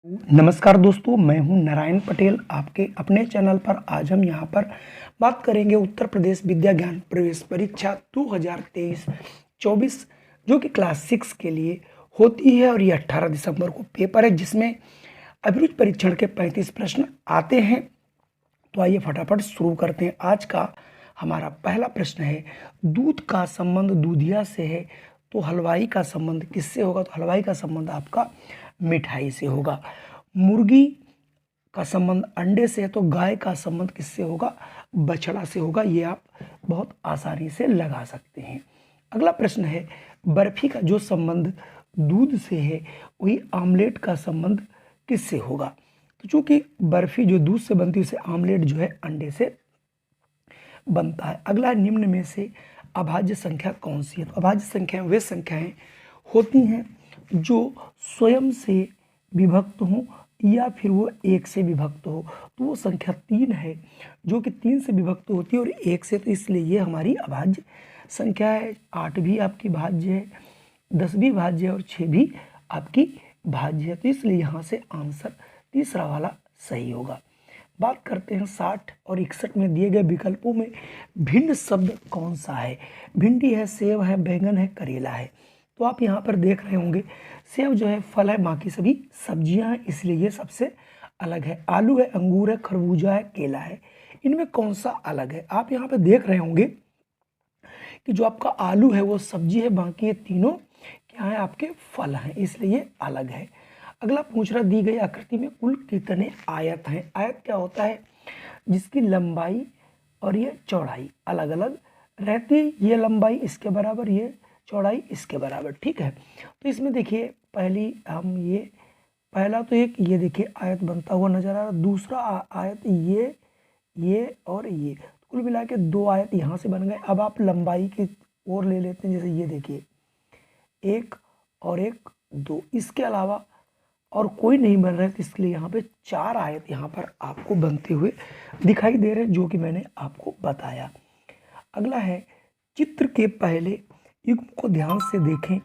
नमस्कार दोस्तों, मैं हूं नारायण पटेल आपके अपने चैनल पर। आज हम यहां पर बात करेंगे उत्तर प्रदेश विद्या ज्ञान प्रवेश परीक्षा 2023-24 जो कि क्लास 6 के लिए होती है और ये 18 दिसंबर को पेपर है जिसमें अभिरुचि परीक्षण के 35 प्रश्न आते हैं। तो आइए फटाफट शुरू करते हैं। आज का हमारा पहला प्रश्न है, दूध का संबंध दूधिया से है तो हलवाई का संबंध किससे होगा? तो हलवाई का संबंध आपका मिठाई से होगा। मुर्गी का संबंध अंडे से है तो गाय का संबंध किससे होगा? बछड़ा से होगा। ये आप बहुत आसानी से लगा सकते हैं। अगला प्रश्न है, बर्फी का जो संबंध दूध से है वही आमलेट का संबंध किससे होगा? तो चूंकि बर्फी जो दूध से बनती है उसे आमलेट जो है अंडे से बनता है। अगला है, निम्न में से अभाज्य संख्या कौन सी है? तो अभाज्य संख्याएं वे संख्याएं होती हैं जो स्वयं से विभक्त हो या फिर वो एक से विभक्त हो। तो वो संख्या 3 है जो कि 3 से विभक्त होती है और 1 से, तो इसलिए ये हमारी अभाज्य संख्या है। 8 भी आपकी भाज्य है, 10 भी भाज्य है और 6 भी आपकी भाज्य है। तो इसलिए यहाँ से आंसर तीसरा वाला सही होगा। बात करते हैं 60 और 61 में दिए गए विकल्पों में भिन्न शब्द कौन सा है? भिंडी है, सेब है, बैंगन है, करेला है। तो आप यहाँ पर देख रहे होंगे सेब जो है फल है, बाकी सभी सब्जियां हैं, इसलिए ये सबसे अलग है। आलू है, अंगूर है, खरबूजा है, केला है। इनमें कौन सा अलग है? आप यहाँ पे देख रहे होंगे कि जो आपका आलू है वो सब्जी है, बाकी ये तीनों क्या है? आपके फल हैं, इसलिए ये अलग है। अगला पूछ रहा, दी गई आकृति में कुल कितने आयत हैं? आयत क्या होता है? जिसकी लंबाई और ये चौड़ाई अलग अलग रहती है। ये लंबाई इसके बराबर, ये चौड़ाई इसके बराबर, ठीक है। तो इसमें देखिए पहली हम ये पहला तो एक ये देखिए आयत बनता हुआ नजर आ रहा, दूसरा आयत ये और ये, कुल मिला के 2 आयत यहाँ से बन गए। अब आप लंबाई की ओर ले लेते हैं, जैसे ये देखिए 1 और 1 2, इसके अलावा और कोई नहीं बन रहा है, तो इसलिए यहाँ पे 4 आयत यहाँ पर आपको बनते हुए दिखाई दे रहे हैं जो कि मैंने आपको बताया। अगला है, चित्र के पहले युग्म को ध्यान से देखें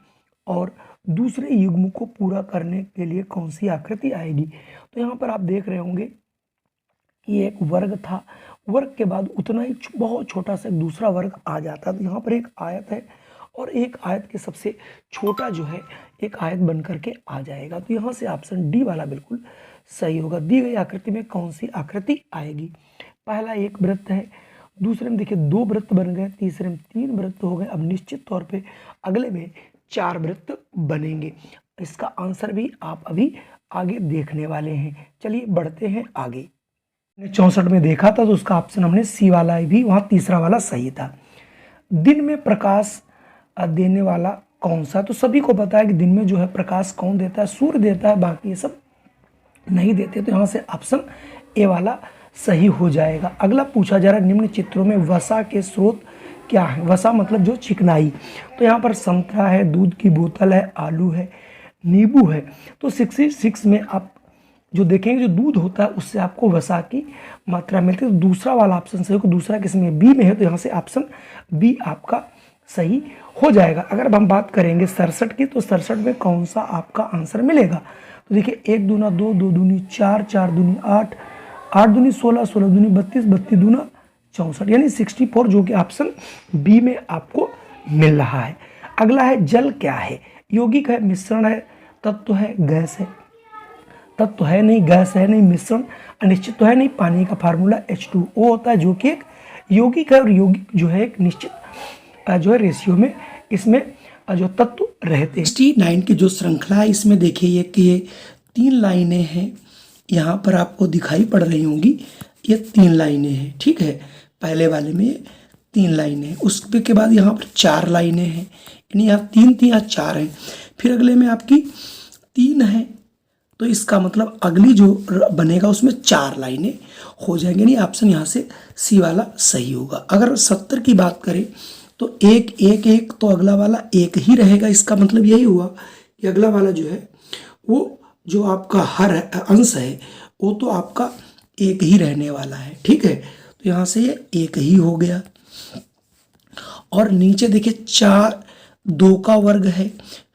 और दूसरे युग्म को पूरा करने के लिए कौन सी आकृति आएगी? तो यहाँ पर आप देख रहे होंगे कि ये एक वर्ग था, वर्ग के बाद उतना ही बहुत छोटा सा दूसरा वर्ग आ जाता है। तो यहाँ पर एक आयत है और एक आयत के सबसे छोटा जो है एक आयत बन करके आ जाएगा। तो यहाँ से ऑप्शन डी वाला बिल्कुल सही होगा। दी गई आकृति में कौन सी आकृति आएगी? पहला एक वृत्त है, दूसरे में देखिए 2 वृत्त बन गए, तीसरे में 3 वृत्त हो गए। अब निश्चित तौर पे अगले में 4 वृत्त बनेंगे। इसका आंसर भी आप अभी आगे देखने वाले हैं। चलिए बढ़ते हैं आगे। 64 में देखा था तो उसका ऑप्शन हमने सी वाला भी, वहाँ तीसरा वाला सही था। दिन में प्रकाश देने वाला कौन सा? तो सभी को पता है कि दिन में जो है प्रकाश कौन देता है? सूर्य देता है, बाकी ये सब नहीं देते। तो यहाँ से ऑप्शन ए वाला सही हो जाएगा। अगला पूछा जा रहा है, निम्न चित्रों में वसा के स्रोत क्या है? वसा मतलब जो चिकनाई। तो यहाँ पर संतरा है, दूध की बोतल है, आलू है, नींबू है। तो 66 में आप जो देखेंगे जो दूध होता है उससे आपको वसा की मात्रा मिलती है। तो दूसरा वाला ऑप्शन सही होगा। दूसरा किसमें? बी में है, तो यहाँ से ऑप्शन बी आपका सही हो जाएगा। अगर हम बात करेंगे 67 की, तो 67 में कौन सा आपका आंसर मिलेगा? तो देखिए 1 दूना 2, 2 दूनी 4, 4 दूनी 8, 8 दूनी 16, 16 दूनी 32, 32 दूना 64, यानी 64 जो कि ऑप्शन बी में आपको मिल रहा है। अगला है, जल क्या है? यौगिक है, मिश्रण है, तत्व है, गैस है? तत्व है नहीं, गैस है नहीं, मिश्रण अनिश्चित तो है नहीं। पानी का फार्मूला H2O होता है जो कि एक यौगिक है और यौगिक जो है एक निश्चित जो है रेशियो में इसमें जो तत्व रहते हैं। 69 की जो श्रृंखला है इसमें देखिए कि ये 3 लाइनें हैं, यहाँ पर आपको दिखाई पड़ रही होंगी। ये 3 लाइनें हैं, ठीक है। पहले वाले में 3 लाइनें हैं, उसके के बाद यहाँ पर 4 लाइनें हैं, यानी यहाँ 3 थी, यहाँ 4 हैं। फिर अगले में आपकी 3 है, तो इसका मतलब अगली जो बनेगा उसमें 4 लाइनें हो जाएंगी। यानी ऑप्शन यहाँ से सी वाला सही होगा। अगर 70 की बात करें तो 1 1 1, तो अगला वाला 1 ही रहेगा। इसका मतलब यही हुआ कि अगला वाला जो है वो जो आपका हर अंश है वो तो आपका 1 ही रहने वाला है, ठीक है। तो यहाँ से ये 1 ही हो गया। और नीचे देखिए 4 2 का वर्ग है,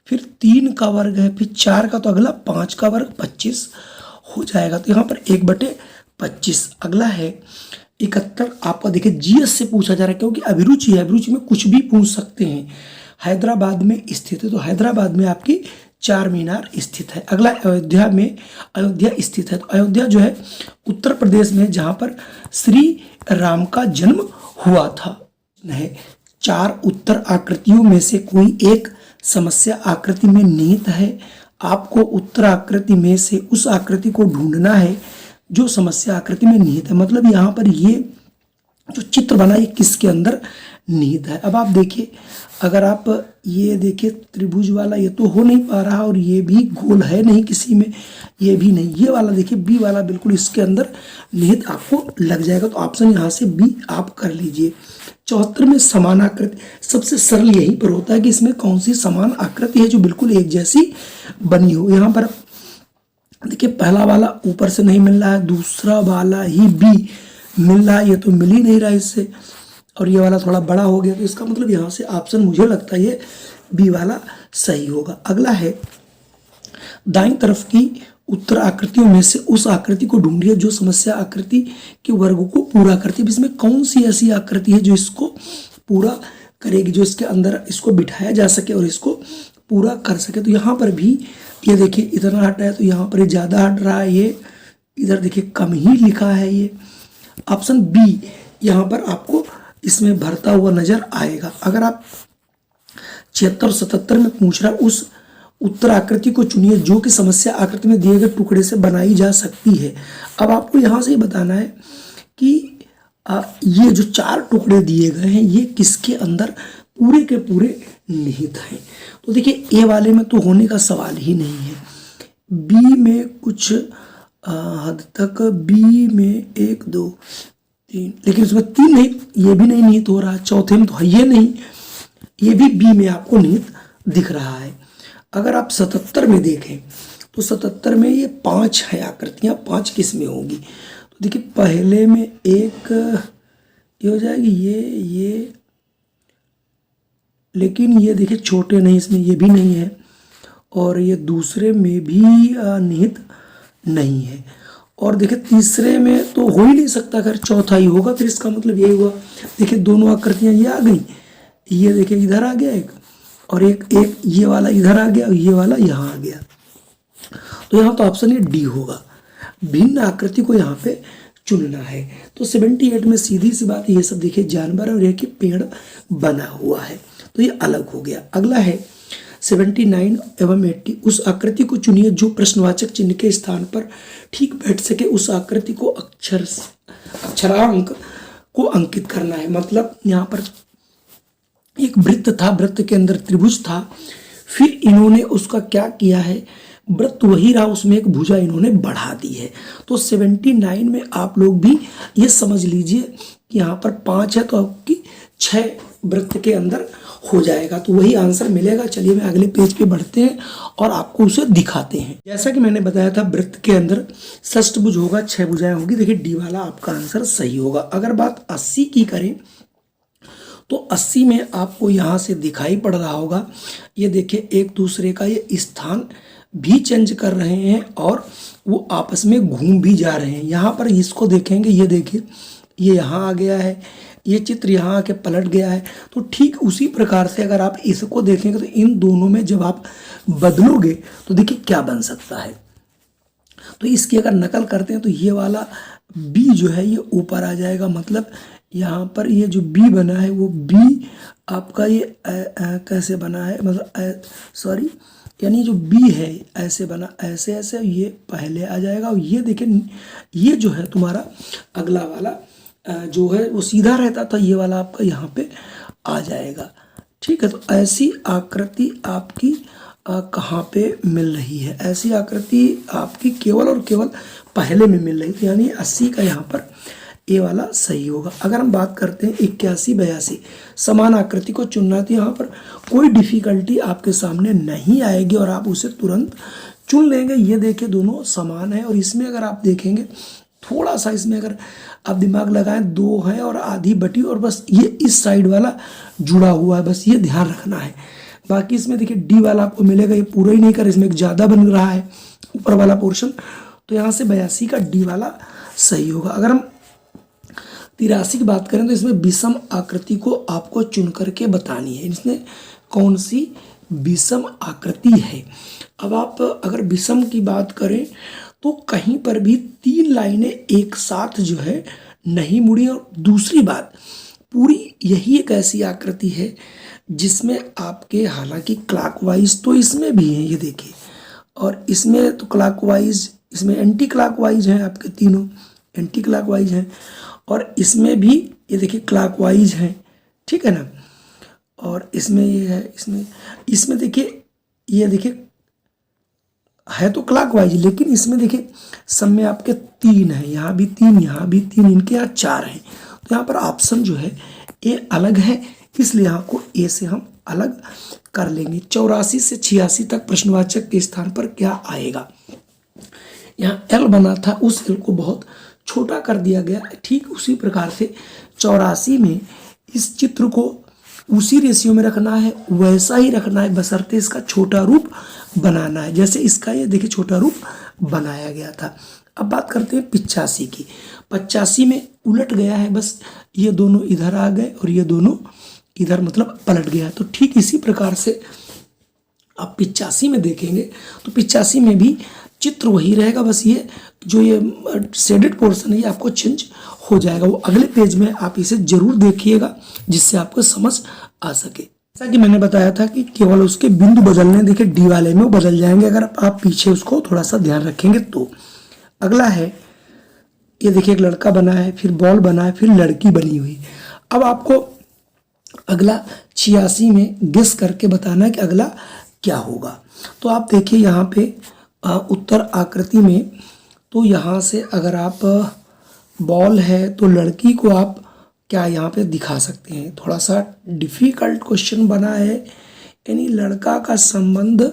फिर 3 का वर्ग है, फिर 4 का, तो अगला 5 का वर्ग 25 हो जाएगा। तो यहाँ पर 1/25। अगला है 71। आपका देखिए जीएस से पूछा जा रहा है, क्योंकि अभिरुचि है, अभिरुचि में कुछ भी पूछ सकते हैं। हैदराबाद में स्थित है, तो हैदराबाद में आपकी चार मीनार स्थित है। अगला अयोध्या में, अयोध्या स्थित है, तो अयोध्या जो है उत्तर प्रदेश में, जहाँ पर श्री राम का जन्म हुआ था। है 4 उत्तर आकृतियों में से कोई एक समस्या आकृति में निहित है। आपको उत्तर आकृति में से उस आकृति को ढूंढना है जो समस्या आकृति में निहित है। मतलब यहाँ पर ये जो चित्र बना ये किसके अंदर निहित है। अब आप देखिए, अगर आप ये देखिए त्रिभुज वाला ये तो हो नहीं पा रहा, और ये भी गोल है नहीं किसी में, ये भी नहीं। ये वाला देखिए बी वाला बिल्कुल इसके अंदर निहित आपको लग जाएगा। तो ऑप्शन यहाँ से बी आप कर लीजिए। 74 में समान आकृति, सबसे सरल यहीं पर होता है कि इसमें कौन सी समान आकृति है जो बिल्कुल एक जैसी बनी हो। यहाँ पर देखिए पहला वाला ऊपर से नहीं मिल रहा है, दूसरा वाला ही बी मिल रहा है, ये तो मिल ही नहीं रहा इससे, और ये वाला थोड़ा बड़ा हो गया। तो इसका मतलब यहाँ से ऑप्शन मुझे लगता है ये बी वाला सही होगा। अगला है दाईं तरफ की उत्तर आकृतियों में से उस आकृति को ढूंढिए जो समस्या आकृति के वर्ग को पूरा करती है। इसमें कौन सी ऐसी आकृति है जो इसको पूरा करेगी, जो इसके अंदर इसको बिठाया जा सके और इसको पूरा कर सके। तो यहाँ पर भी ये देखिए इतना हटा है, तो यहाँ पर ज़्यादा हट रहा है, ये इधर देखिए कम ही लिखा है। ये ऑप्शन बी यहाँ पर आपको इसमें भरता हुआ नजर आएगा। अगर आप 76 और 77 में पूछ रहा उस उत्तर आकृति को चुनिए जो कि समस्या आकृति में दिए गए टुकड़े से बनाई जा सकती है। अब आपको यहाँ से ही बताना है कि ये जो 4 टुकड़े दिए गए हैं ये किसके अंदर पूरे के पूरे निहित हैं। तो देखिए ए वाले में तो होने का सवाल ही नहीं है। बी में कुछ हद तक, बी में 1 2 3, लेकिन उसमें 3 नहीं, ये भी नहीं निहित हो रहा। चौथे में तो है ये नहीं, ये भी बी में आपको निहित दिख रहा है। अगर आप 77 में देखें तो 77 में ये 5 है आकृतियाँ, 5 किस में होंगी। तो देखिए पहले में एक ये हो जाएगी, ये लेकिन ये देखिए छोटे नहीं, इसमें ये भी नहीं है, और ये दूसरे में भी निहित नहीं है, और देखिए तीसरे में तो हो ही नहीं सकता, अगर चौथा ही होगा। फिर इसका मतलब यही हुआ, देखिए दोनों आकृतियाँ ये आ गई, ये देखिए इधर आ गया एक, और एक ये वाला इधर आ गया और ये वाला यहाँ आ गया। तो यहाँ तो ऑप्शन ये डी होगा, भिन्न आकृति को यहाँ पे चुनना है। तो 78 में सीधी सी बात, ये सब देखिए जानवर और एक पेड़ बना हुआ है, तो ये अलग हो गया। अगला है 79 एवं 80, उस आकृति को चुनिए जो प्रश्नवाचक चिन्ह के स्थान पर ठीक बैठ सके। उस आकृति को अक्षरांक को अंकित करना है। मतलब यहाँ पर एक वृत्त था, वृत्त के अंदर त्रिभुज था, फिर इन्होंने उसका क्या किया है, वृत्त वही रहा, उसमें एक भुजा इन्होंने बढ़ा दी है। तो 79 में आप लोग भी ये समझ लीजिए कि यहाँ पर 5 है, तो आपकी 6 वृत्त के अंदर हो जाएगा, तो वही आंसर मिलेगा। चलिए मैं अगले पेज पे बढ़ते हैं और आपको उसे दिखाते हैं। जैसा कि मैंने बताया था वृत्त के अंदर षष्ठभुज होगा, 6 भुजाएं होगी। देखिए डी वाला आपका आंसर सही होगा। अगर बात 80 की करें तो 80 में आपको यहाँ से दिखाई पड़ रहा होगा, ये देखिए एक दूसरे का ये स्थान भी चेंज कर रहे हैं और वो आपस में घूम भी जा रहे हैं। यहाँ पर इसको देखेंगे, ये देखिए ये यहाँ आ गया है, ये चित्र यहाँ आके पलट गया है। तो ठीक उसी प्रकार से अगर आप इसको देखेंगे तो इन दोनों में जब आप बदलोगे तो देखिए क्या बन सकता है। तो इसकी अगर नकल करते हैं तो ये वाला बी जो है ये ऊपर आ जाएगा। मतलब यहाँ पर ये जो बी बना है वो बी आपका ये कैसे बना है, मतलब सॉरी, यानी जो बी है ऐसे बना, ऐसे ऐसे, ये पहले आ जाएगा। और ये देखिए ये जो है तुम्हारा अगला वाला जो है वो सीधा रहता था, ये वाला आपका यहाँ पे आ जाएगा। ठीक है, तो ऐसी आकृति आपकी कहाँ पे मिल रही है, ऐसी आकृति आपकी केवल और केवल पहले में मिल रही थी, यानी 80 का यहाँ पर ए वाला सही होगा। अगर हम बात करते हैं 81 82 समान आकृति को चुनना, तो यहाँ पर कोई डिफिकल्टी आपके सामने नहीं आएगी और आप उसे तुरंत चुन लेंगे। ये देखिए दोनों समान है, और इसमें अगर आप देखेंगे थोड़ा सा इसमें अगर आप दिमाग लगाएं, 2 है और आधी बटी, और बस ये इस साइड वाला जुड़ा हुआ है, बस ये ध्यान रखना है। बाकी इसमें देखिए डी वाला आपको मिलेगा, ये पूरा ही नहीं कर, इसमें एक ज़्यादा बन रहा है ऊपर वाला पोर्शन, तो यहाँ से 82 का डी वाला सही होगा। अगर हम 83 की बात करें तो इसमें विषम आकृति को आपको चुन करके बतानी है, इसमें कौन सी विषम आकृति है। अब आप अगर विषम की बात करें तो कहीं पर भी 3 लाइनें एक साथ जो है नहीं मुड़ी, और दूसरी बात पूरी यही एक ऐसी आकृति है जिसमें आपके, हालांकि क्लॉकवाइज तो इसमें भी है ये देखिए, और इसमें तो क्लॉकवाइज, इसमें एंटी क्लॉकवाइज हैं आपके तीनों, एंटी क्लॉकवाइज हैं, और इसमें भी ये देखिए क्लॉकवाइज हैं, ठीक है ना। और इसमें ये है, इसमें देखिए, ये देखिए है तो क्लॉकवाइज, लेकिन इसमें देखिए सब में आपके 3 है, यहाँ भी 3, यहाँ भी 3, इनके यहाँ 4 हैं, तो यहाँ पर ऑप्शन जो है ए अलग है, इसलिए यहाँ को ए से हम अलग कर लेंगे। 84 से 86 तक प्रश्नवाचक के स्थान पर क्या आएगा। यहाँ एल बना था, उस एल को बहुत छोटा कर दिया गया, ठीक उसी प्रकार से 84 में इस चित्र को उसी रेशियो में रखना है, वैसा ही रखना है, बशर्ते इसका छोटा रूप बनाना है, जैसे इसका ये देखिए छोटा रूप बनाया गया था। अब बात करते हैं 85 की। 85 में उलट गया है, बस ये दोनों इधर आ गए और ये दोनों इधर, मतलब पलट गया है। तो ठीक इसी प्रकार से आप 85 में देखेंगे तो 85 में भी चित्र वही रहेगा, बस ये जो ये शेडेड पोर्शन है ये आपको चेंज हो जाएगा। वो अगले पेज में आप इसे जरूर देखिएगा जिससे आपको समझ आ सके। जैसा कि मैंने बताया था कि केवल उसके बिंदु बदलने, देखिए डी वाले में वो बदल जाएंगे अगर आप पीछे उसको थोड़ा सा ध्यान रखेंगे तो। अगला है, ये देखिए एक लड़का बना है, फिर बॉल बना है, फिर लड़की बनी हुई। अब आपको अगला 86 में गेस करके बताना है कि अगला क्या होगा। तो आप देखिए यहाँ पे उत्तर आकृति में, तो यहाँ से अगर आप बॉल है तो लड़की को आप क्या यहाँ पे दिखा सकते हैं। थोड़ा सा डिफ़िकल्ट क्वेश्चन बना है, यानी लड़का का संबंध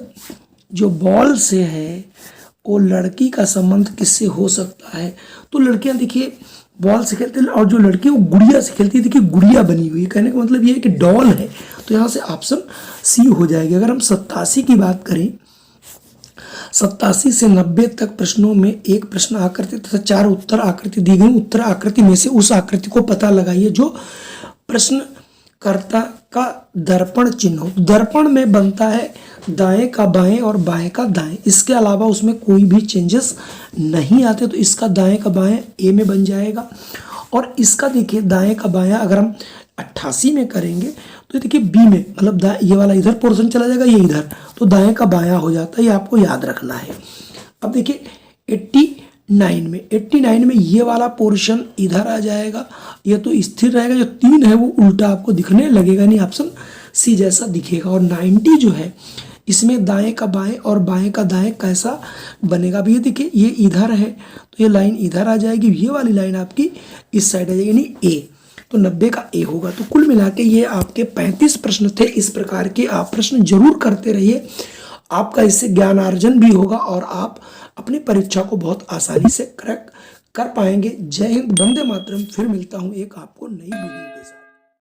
जो बॉल से है वो लड़की का संबंध किससे हो सकता है। तो लड़कियां देखिए बॉल से खेलते हैं और जो लड़की वो गुड़िया से खेलती है, देखिए गुड़िया बनी हुई है, कहने का मतलब ये है कि डॉल है, तो यहाँ से ऑप्शन सी हो जाएगी। अगर हम 87 की बात करें, 87 से 90 तक प्रश्नों में एक प्रश्न आकृति तथा 4 उत्तर आकृति दी गई। उत्तर आकृति में से उस आकृति को पता लगाइए जो प्रश्नकर्ता का दर्पण चिन्ह हो। दर्पण में बनता है दाएं का बाएं और बाएं का दाएं, इसके अलावा उसमें कोई भी चेंजेस नहीं आते, तो इसका दाएं का बाएं ए में बन जाएगा। और इसका देखिए दाएं का बायां अगर हम 88 में करेंगे तो देखिए बी में, मतलब ये वाला इधर पोर्शन चला जाएगा, ये इधर, तो दाएं का बायां हो जाता है, ये आपको याद रखना है। अब देखिए 89 में ये वाला पोर्शन इधर आ जाएगा, ये तो स्थिर रहेगा, जो 3 है वो उल्टा आपको दिखने लगेगा, नहीं ऑप्शन सी जैसा दिखेगा। और 90 जो है इसमें दाएं का बाएं और बाएं का दाएं कैसा बनेगा। अब ये देखिए ये इधर है तो ये लाइन इधर आ जाएगी, ये वाली लाइन आपकी इस साइड आ जाएगी, यानी ए, तो 90 का ए होगा। तो कुल मिला के ये आपके 35 प्रश्न थे। इस प्रकार के आप प्रश्न जरूर करते रहिए, आपका इससे ज्ञानार्जन भी होगा और आप अपनी परीक्षा को बहुत आसानी से क्रैक कर पाएंगे। जय हिंद, वंदे मातरम। फिर मिलता हूँ एक आपको नई वीडियो के साथ।